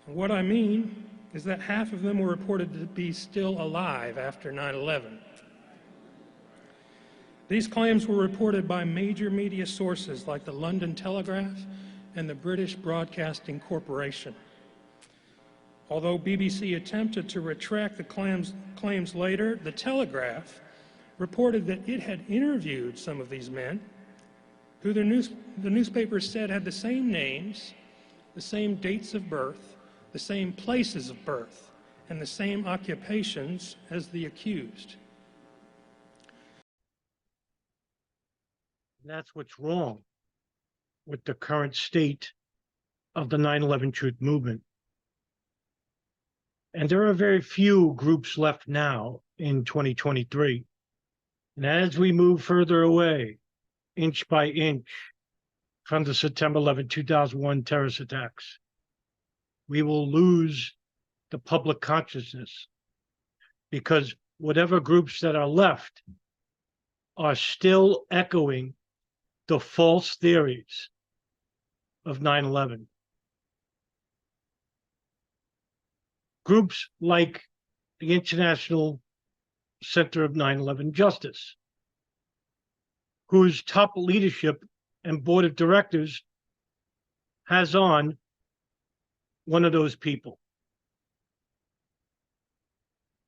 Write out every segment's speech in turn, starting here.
And what I mean is that half of them were reported to be still alive after 9/11. These claims were reported by major media sources like the London Telegraph and the British Broadcasting Corporation. Although BBC attempted to retract the claims later, the Telegraph reported that it had interviewed some of these men who the newspaper said had the same names, the same dates of birth, the same places of birth, and the same occupations as the accused. That's what's wrong with the current state of the 9/11 Truth Movement. And there are very few groups left now in 2023. And as we move further away, inch by inch, from the September 11, 2001 terrorist attacks, we will lose the public consciousness, because whatever groups that are left are still echoing the false theories of 9/11. Groups like the International Center of 9/11 Justice, whose top leadership and board of directors has on one of those people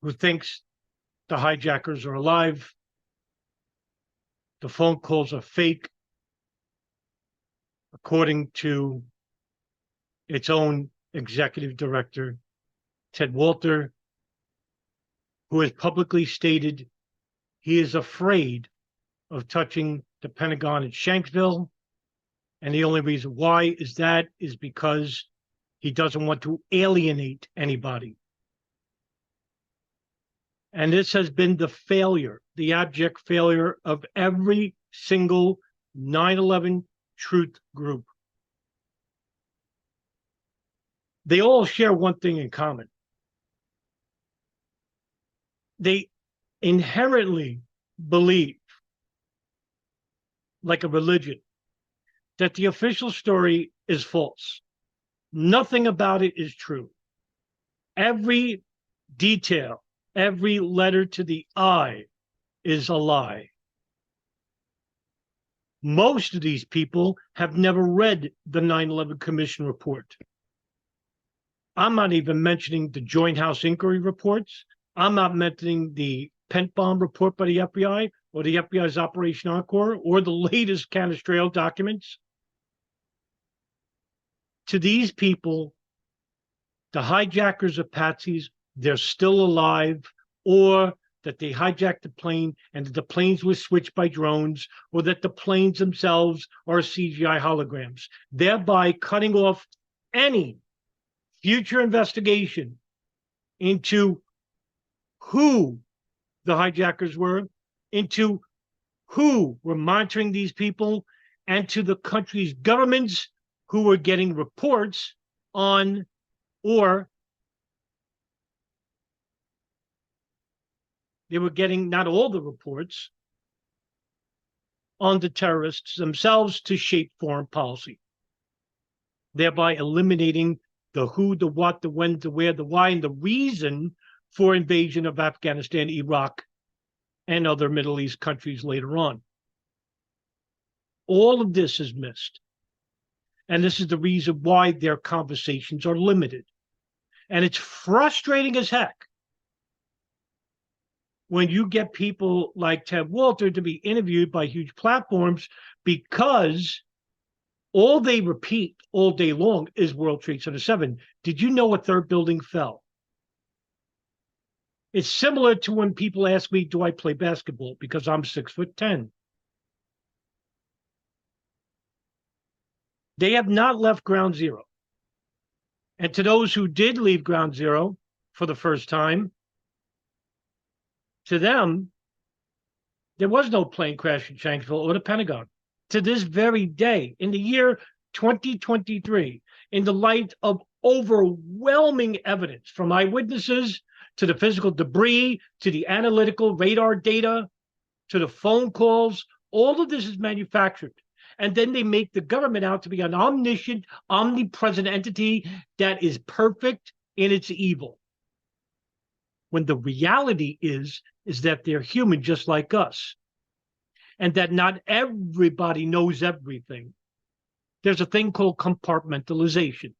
who thinks the hijackers are alive, the phone calls are fake, according to its own executive director, Ted Walter, who has publicly stated he is afraid of touching the Pentagon at Shanksville. And the only reason why is because he doesn't want to alienate anybody. And this has been the failure, the abject failure of every single 9/11 truth group. They all share one thing in common. They inherently believe, like a religion, that the official story is false. Nothing about it is true. Every detail, every letter to the I is a lie. Most of these people have never read the 9/11 Commission report. I'm not even mentioning the Joint House Inquiry reports. I'm not mentioning the Pent Bomb report by the FBI or the FBI's Operation Encore or the latest Canestraro documents. To these people, the hijackers are patsies, they're still alive, or that they hijacked the plane and that the planes were switched by drones, or that the planes themselves are CGI holograms, thereby cutting off any future investigation into who the hijackers were, into who were monitoring these people, and to the country's governments who were getting reports on, or they were getting not all the reports on the terrorists themselves to shape foreign policy, thereby eliminating the who, the what, the when, the where, the why, and the reason for invasion of Afghanistan, Iraq, and other Middle East countries later on. All of this is missed. And this is the reason why their conversations are limited. And it's frustrating as heck when you get people like Ted Walter to be interviewed by huge platforms, because all they repeat all day long is World Trade Center 7. Did you know a third building fell? It's similar to when people ask me, do I play basketball? Because I'm 6'10". They have not left ground zero. And to those who did leave ground zero for the first time, to them, there was no plane crash in Shanksville or the Pentagon. To this very day, in the year 2023, in the light of overwhelming evidence from eyewitnesses, to the physical debris, to the analytical radar data, to the phone calls, all of this is manufactured. And then they make the government out to be an omniscient, omnipresent entity that is perfect in its evil. When the reality is that they're human just like us, and that not everybody knows everything. There's a thing called compartmentalization.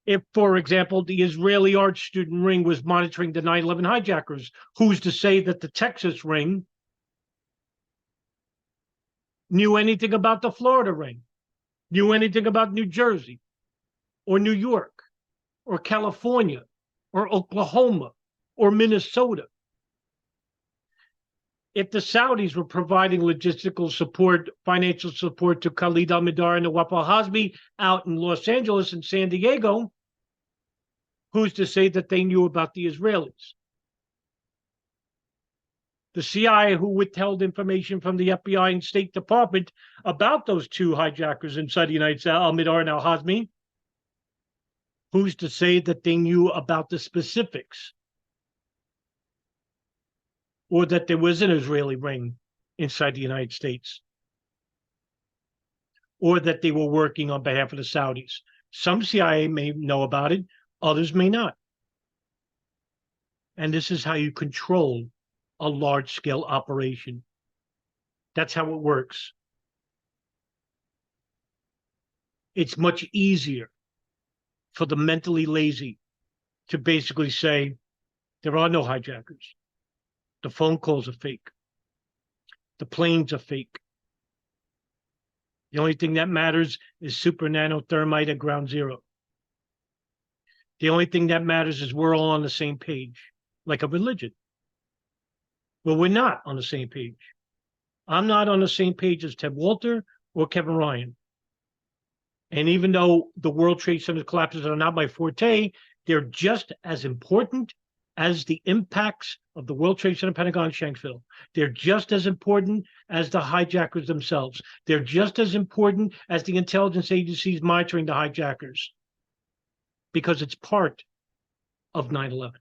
If, for example, the Israeli art student ring was monitoring the 9/11 hijackers, who's to say that the Texas ring knew anything about the Florida ring, knew anything about New Jersey, or New York, or California, or Oklahoma, or Minnesota? If the Saudis were providing logistical support, financial support to Khalid al-Mihdhar and Nawaf al-Hazmi out in Los Angeles and San Diego, who's to say that they knew about the Israelis? The CIA, who withheld information from the FBI and State Department about those two hijackers inside the United States, al-Mihdhar and al-Hazmi, who's to say that they knew about the specifics? Or that there was an Israeli ring inside the United States? Or that they were working on behalf of the Saudis? Some CIA may know about it, others may not. And this is how you control a large-scale operation. That's how it works. It's much easier for the mentally lazy to basically say, there are no hijackers. The phone calls are fake. The planes are fake. The only thing that matters is super nanothermite at ground zero. The only thing that matters is we're all on the same page, like a religion. Well, we're not on the same page. I'm not on the same page as Ted Walter or Kevin Ryan. And even though the World Trade Center collapses are not my forte, they're just as important as the impacts of the World Trade Center, Pentagon, Shanksville. They're just as important as the hijackers themselves. They're just as important as the intelligence agencies monitoring the hijackers, because it's part of 9/11.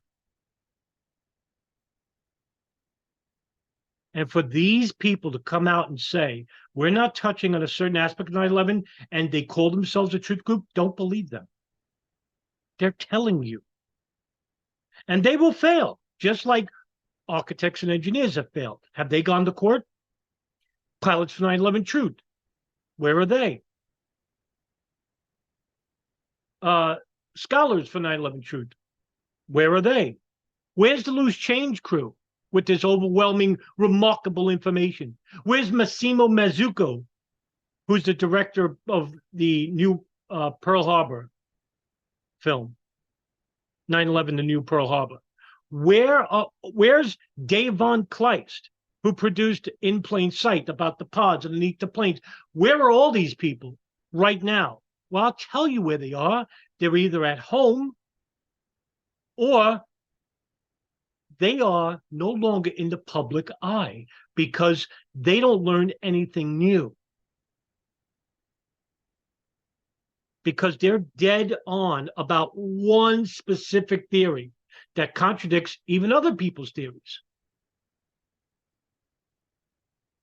And for these people to come out and say, we're not touching on a certain aspect of 9/11, and they call themselves a truth group, don't believe them. They're telling you. And they will fail, just like architects and engineers have failed. Have they gone to court? Pilots for 9/11 Truth, where are they? Scholars for 9/11 Truth, where are they? Where's the loose change crew with this overwhelming, remarkable information? Where's Massimo Mazzucco, who's the director of the new Pearl Harbor film, 9/11, The New Pearl Harbor? Where's Dave Von Kleist, who produced In Plain Sight about the pods underneath the planes? Where are all these people right now? Well, I'll tell you where they are. They're either at home or they are no longer in the public eye because they don't learn anything new. Because they're dead on about one specific theory that contradicts even other people's theories.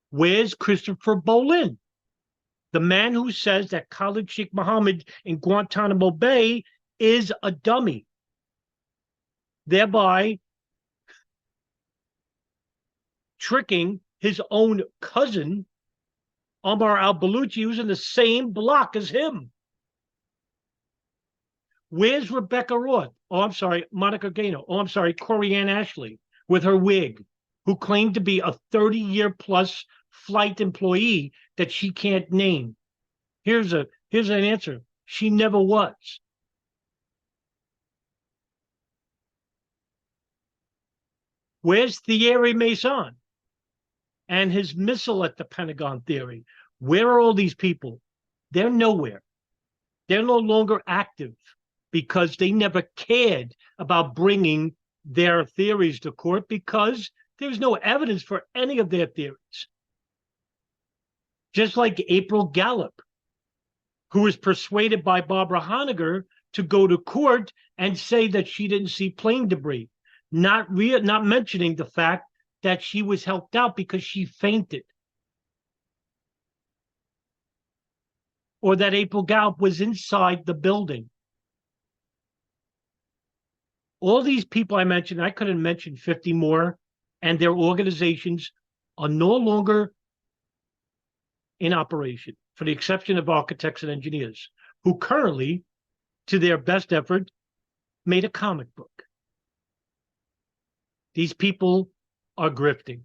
Where's Christopher Bolin, the man who says that Khalid Sheikh Mohammed in Guantanamo Bay is a dummy, thereby tricking his own cousin, Omar al-Baluchi, who's in the same block as him? Where's Rebecca Roth? Oh, I'm sorry, Monica Gano. Oh, I'm sorry, Corianne Ashley with her wig, who claimed to be a 30-year plus flight employee that she can't name. Here's an answer. She never was. Where's Thierry Mason and his missile at the Pentagon theory? Where are all these people? They're nowhere. They're no longer active because they never cared about bringing their theories to court because there's no evidence for any of their theories. Just like April Gallup, who was persuaded by Barbara Honegger to go to court and say that she didn't see plane debris, not mentioning the fact that she was helped out because she fainted. or that April Gallup was inside the building. All these people I mentioned, I could have mentioned 50 more, and their organizations are no longer in operation, for the exception of architects and engineers, who currently, to their best effort, made a comic book. These people are grifting.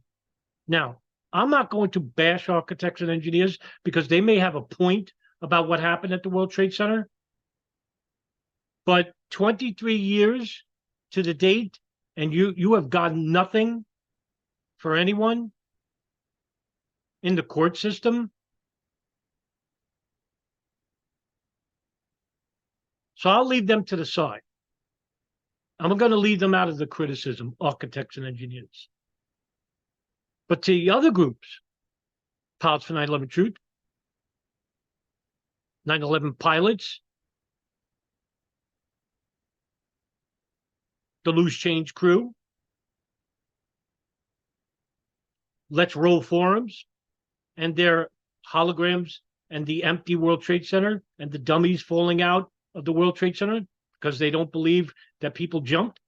Now, I'm not going to bash architects and engineers because they may have a point about what happened at the World Trade Center. But 23 years to the date, and you have gotten nothing for anyone in the court system. So I'll leave them to the side. I'm going to leave them out of the criticism, architects and engineers. But to the other groups, Pilots for 9/11 Truth, 9/11 Pilots, the Loose Change Crew, Let's Roll Forums, and their holograms and the empty World Trade Center and the dummies falling out of the World Trade Center because they don't believe that people jumped.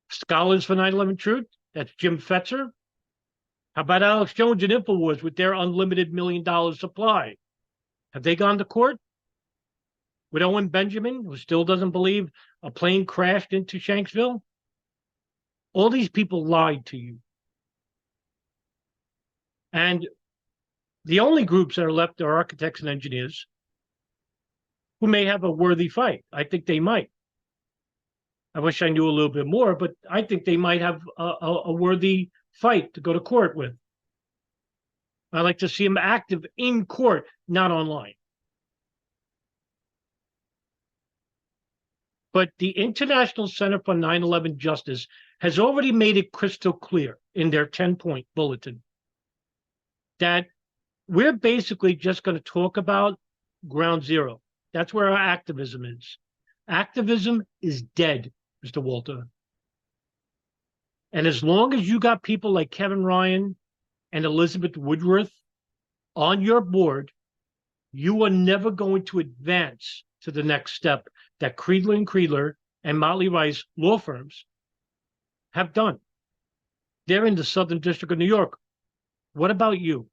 Scholars for 9/11 Truth, that's Jim Fetzer. How about Alex Jones and InfoWars with their unlimited $1 million supply? Have they gone to court? With Owen Benjamin, who still doesn't believe a plane crashed into Shanksville? All these people lied to you. And the only groups that are left are architects and engineers who may have a worthy fight. I think they might. I wish I knew a little bit more, but I think they might have a worthy fight to go to court with. I like to see them active in court, not online. But the International Center for 9/11 Justice has already made it crystal clear in their 10-point bulletin that we're basically just going to talk about ground zero. That's where our activism is. Activism is dead, Mr. Walter. And as long as you got people like Kevin Ryan and Elizabeth Woodruff on your board, you are never going to advance to the next step that Creedler and Creedler and Motley Rice law firms have done. They're in the Southern District of New York. What about you?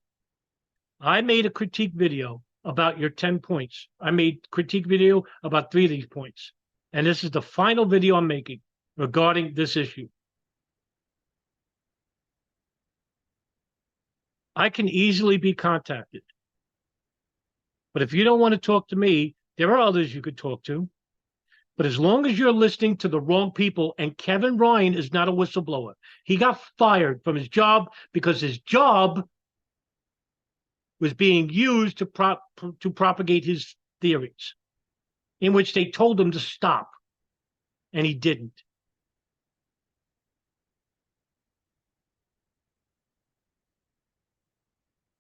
I made a critique video about your 10 points. I made critique video about 3 of these points. And this is the final video I'm making regarding this issue. I can easily be contacted. But if you don't want to talk to me, there are others you could talk to. But as long as you're listening to the wrong people, and Kevin Ryan is not a whistleblower. He got fired from his job because his job was being used to propagate his theories, in which they told him to stop, and he didn't.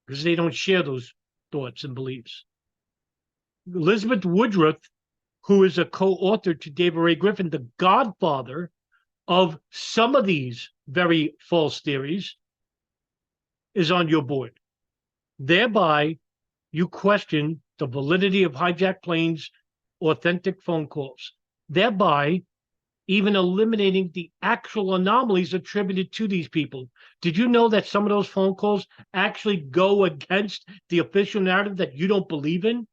Because they don't share those thoughts and beliefs. Elizabeth Woodruff, who is a co-author to David Ray Griffin, the godfather of some of these very false theories, is on your board. Thereby, you question the validity of hijacked planes, authentic phone calls, thereby even eliminating the actual anomalies attributed to these people. Did you know that some of those phone calls actually go against the official narrative that you don't believe in?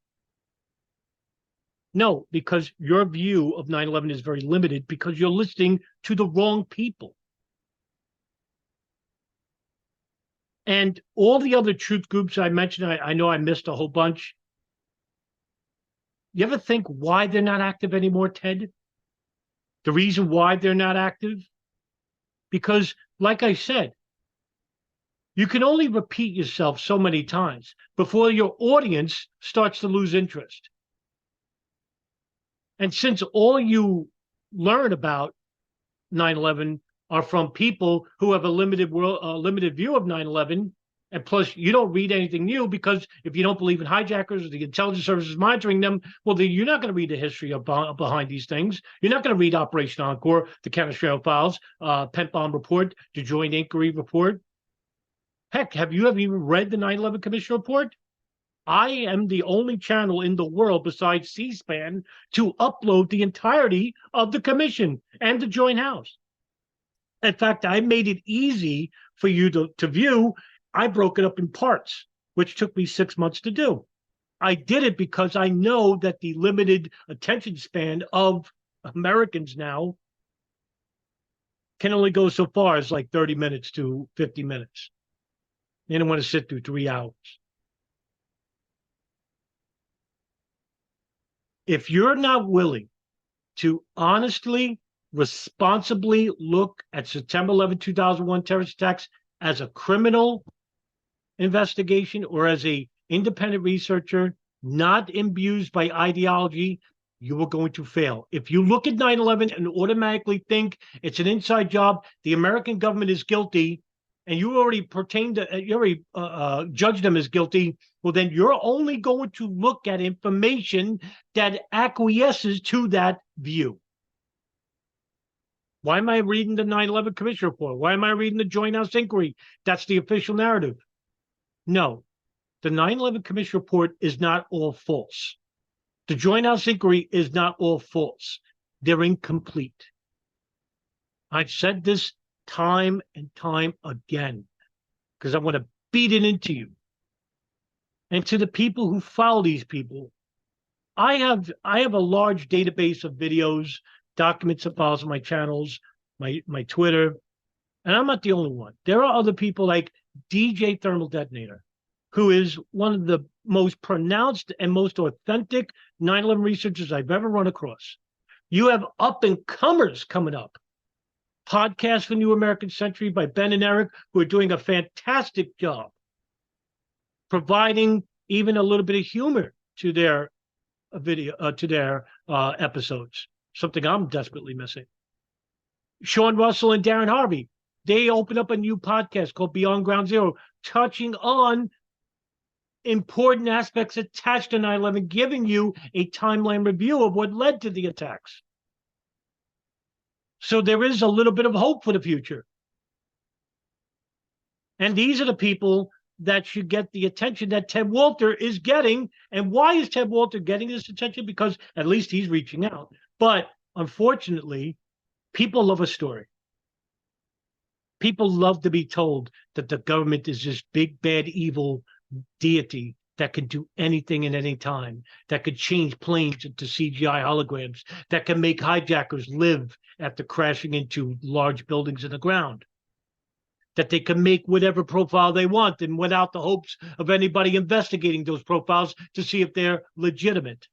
No, because your view of 9/11 is very limited because you're listening to the wrong people. And all the other truth groups I mentioned, I know I missed a whole bunch. You ever think why they're not active anymore, Ted? The reason why they're not active? Because, like I said, you can only repeat yourself so many times before your audience starts to lose interest. And since all you learn about 9/11 are from people who have a limited view of 9/11, and plus you don't read anything new because if you don't believe in hijackers or the intelligence services monitoring them, well, then you're not going to read the history behind these things. You're not going to read Operation Encore, the Canestraro Files, Pent Bomb Report, the Joint Inquiry Report. Heck, have you ever even read the 9/11 Commission Report? I am the only channel in the world besides C-SPAN to upload the entirety of the commission and the joint house. In fact, I made it easy for you to view. I broke it up in parts, which took me 6 months to do. I did it because I know that the limited attention span of Americans now can only go so far as like 30 minutes to 50 minutes. They don't want to sit through 3 hours. If you're not willing to honestly, responsibly look at September 11, 2001 terrorist attacks as a criminal investigation or as a independent researcher, not imbued by ideology, you are going to fail. If you look at 9/11 and automatically think it's an inside job, the American government is guilty, and you already judged them as guilty, well, then you're only going to look at information that acquiesces to that view. Why am I reading the 9/11 Commission report? Why am I reading the Joint House inquiry? That's the official narrative. No, the 9/11 Commission report is not all false. The Joint House inquiry is not all false. They're incomplete. I've said this time and time again because I want to beat it into you. And to the people who follow these people, I have a large database of videos, documents and files on my channels, my Twitter, and I'm not the only one. There are other people like DJ Thermal Detonator, who is one of the most pronounced and most authentic 9/11 researchers I've ever run across. You have up-and-comers coming up. Podcast for New American Century by Ben and Eric, who are doing a fantastic job providing even a little bit of humor to their episodes, something I'm desperately missing. Sean Russell and Darren Harvey, they opened up a new podcast called Beyond Ground Zero, touching on important aspects attached to 9/11, giving you a timeline review of what led to the attacks. So there is a little bit of hope for the future. And these are the people that should get the attention that Ted Walter is getting. And why is Ted Walter getting this attention? Because at least he's reaching out. But unfortunately, people love a story. People love to be told that the government is this big, bad, evil deity that can do anything at any time, that could change planes into CGI holograms, that can make hijackers live after crashing into large buildings in the ground, that they can make whatever profile they want and without the hopes of anybody investigating those profiles to see if they're legitimate.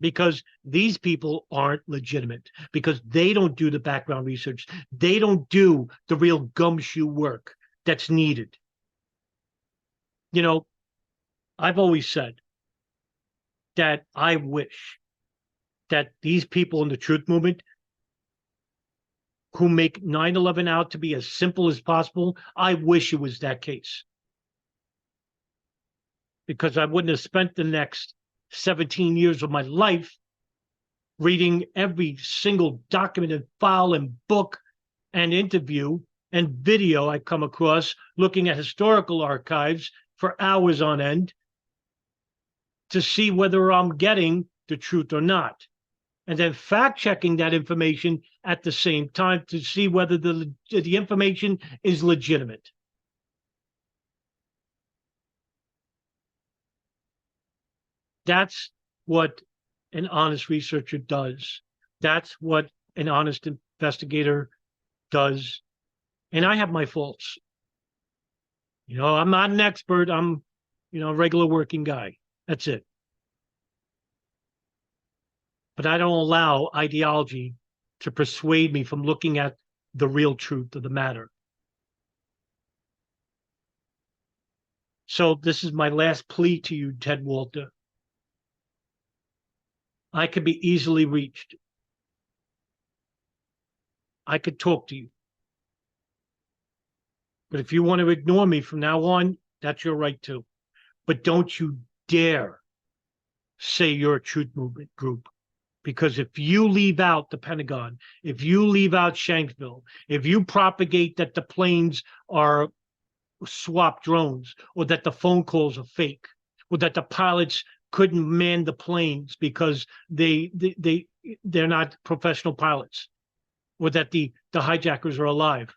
Because these people aren't legitimate, because they don't do the background research. They don't do the real gumshoe work that's needed. You know, I've always said that I wish that these people in the truth movement who make 9/11 out to be as simple as possible, I wish it was that case. Because I wouldn't have spent the next 17 years of my life reading every single document and file and book and interview and video I come across, looking at historical archives for hours on end to see whether I'm getting the truth or not. And then fact checking that information at the same time to see whether the information is legitimate. That's what an honest researcher does. That's what an honest investigator does. And I have my faults. You know, I'm not an expert. I'm, a regular working guy. That's it. But I don't allow ideology to persuade me from looking at the real truth of the matter. So this is my last plea to you, Ted Walter. I could be easily reached. I could talk to you. But if you want to ignore me from now on, that's your right too. But don't you dare say you're a truth movement group. Because if you leave out the Pentagon, if you leave out Shanksville, if you propagate that the planes are swap drones, or that the phone calls are fake, or that the pilots couldn't man the planes because they're not professional pilots, or that the hijackers are alive.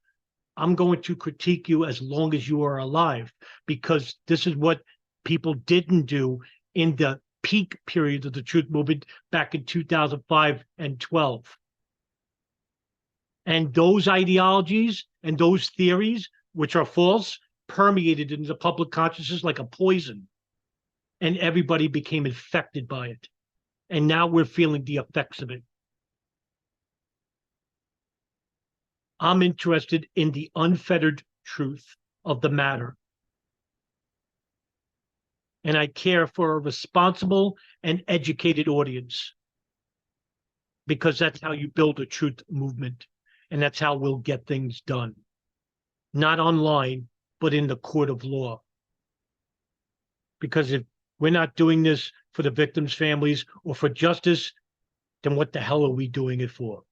I'm going to critique you as long as you are alive, because this is what people didn't do in the peak period of the truth movement back in 2005 and 12. And those ideologies and those theories, which are false, permeated into public consciousness like a poison. And everybody became infected by it. And now we're feeling the effects of it. I'm interested in the unfettered truth of the matter. And I care for a responsible and educated audience, because that's how you build a truth movement. And that's how we'll get things done. Not online, but in the court of law. Because if we're not doing this for the victims' families or for justice, then what the hell are we doing it for?